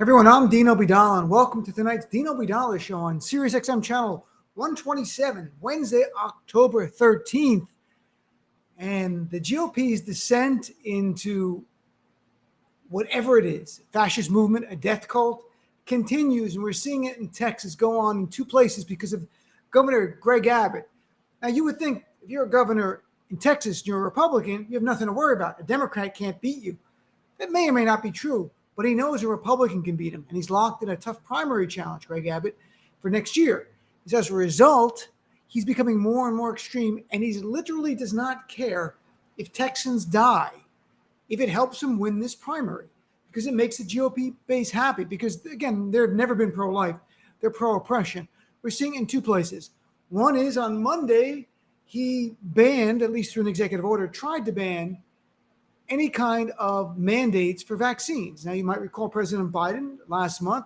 Everyone, I'm Dino Bidala, and welcome to tonight's Dino Bidala Show on SiriusXM Channel 127, Wednesday, October 13th. And the GOP's descent into whatever it is, fascist movement, a death cult, continues. And we're seeing it in Texas go on in two places because of Governor Greg Abbott. Now, you would think if you're a governor in Texas and you're a Republican, you have nothing to worry about. A Democrat can't beat you. That may or may not be true, but he knows a Republican can beat him, and he's locked in a tough primary challenge, Greg Abbott, for next year. So as a result, he's becoming more and more extreme, and he literally does not care if Texans die, if it helps him win this primary, because it makes the GOP base happy. Because, again, they've never been pro-life. They're pro-oppression. We're seeing it in two places. One is on Monday, he banned, at least through an executive order, tried to ban any kind of mandates for vaccines. Now, you might recall President Biden last month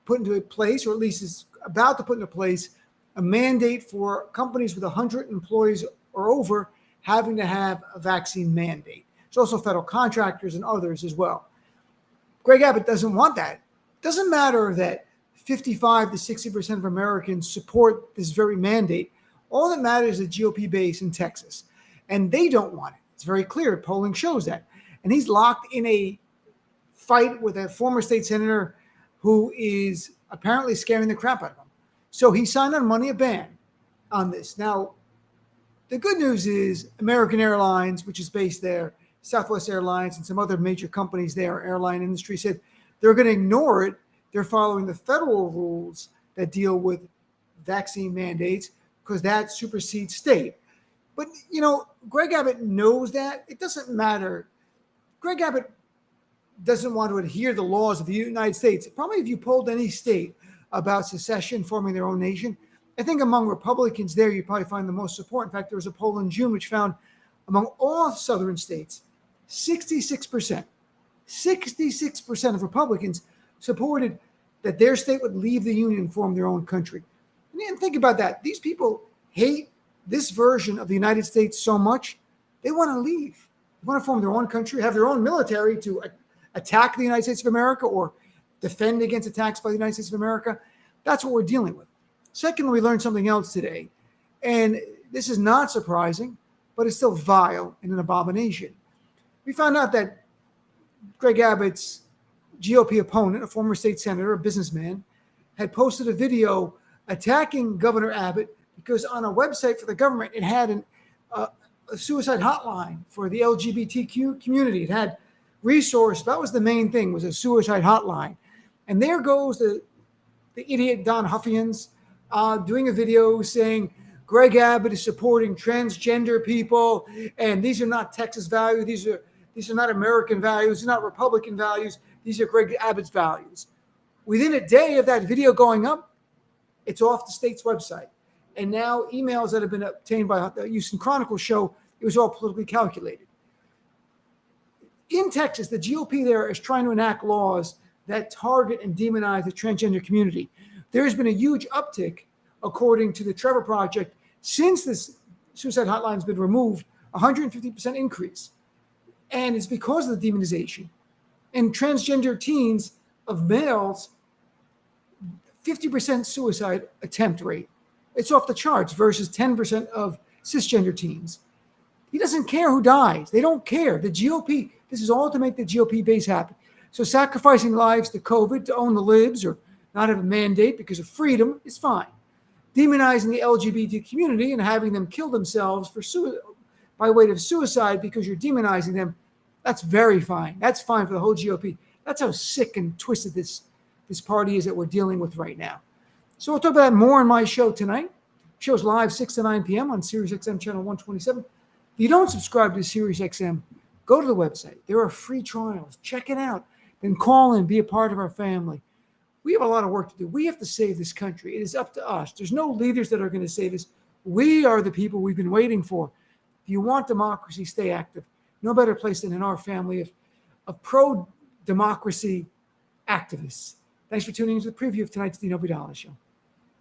put into place, or at least is about to put into place, a mandate for companies with 100 employees or over having to have a vaccine mandate. It's also federal contractors and others as well. Greg Abbott doesn't want that. It doesn't matter that 55 to 60% of Americans support this very mandate. All that matters is the GOP base in Texas, and they don't want it. It's very clear. Polling shows that. And he's locked in a fight with a former state senator who is apparently scaring the crap out of him. So he signed on Monday a ban on this. Now, the good news is American Airlines, which is based there, Southwest Airlines, and some other major companies there, airline industry, said they're going to ignore it. They're following the federal rules that deal with vaccine mandates because that supersedes state. But, you know, Greg Abbott knows that. It doesn't matter. Greg Abbott doesn't want to adhere to the laws of the United States. Probably if you polled any state about secession, forming their own nation, I think among Republicans there, you probably find the most support. In fact, there was a poll in June which found among all southern states, 66% of Republicans supported that their state would leave the union and form their own country. And think about that. These people hate this version of the United States so much, they want to leave. They want to form their own country, have their own military to attack the United States of America or defend against attacks by the United States of America. That's what we're dealing with. Second, we learned something else today. And this is not surprising, but it's still vile and an abomination. We found out that Greg Abbott's GOP opponent, a former state senator, a businessman, had posted a video attacking Governor Abbott because on a website for the government, it had a suicide hotline for the LGBTQ community. It had resource. That was the main thing, was a suicide hotline. And there goes the idiot Don Huffians doing a video saying Greg Abbott is supporting transgender people, and these are not Texas values. These are not American values. These are not Republican values. These are Greg Abbott's values. Within a day of that video going up, it's off the state's website. And now emails that have been obtained by the Houston Chronicle show it was all politically calculated. In Texas, the GOP there is trying to enact laws that target and demonize the transgender community. There has been a huge uptick, according to the Trevor Project, since this suicide hotline has been removed, 150% increase. And it's because of the demonization. And transgender teens of males, 50% suicide attempt rate. It's off the charts versus 10% of cisgender teens. He doesn't care who dies. They don't care. The GOP, this is all to make the GOP base happy. So sacrificing lives to COVID to own the libs or not have a mandate because of freedom is fine. Demonizing the LGBT community and having them kill themselves by way of suicide because you're demonizing them, that's very fine. That's fine for the whole GOP. That's how sick and twisted this party is that we're dealing with right now. So we'll talk about that more on my show tonight. Show's live 6 to 9 p.m. on SiriusXM Channel 127. If you don't subscribe to SiriusXM, go to the website. There are free trials. Check it out. Then call in, be a part of our family. We have a lot of work to do. We have to save this country. It is up to us. There's no leaders that are going to save us. We are the people we've been waiting for. If you want democracy, stay active. No better place than in our family of pro-democracy activists. Thanks for tuning into the preview of tonight's Dino Bidala Show.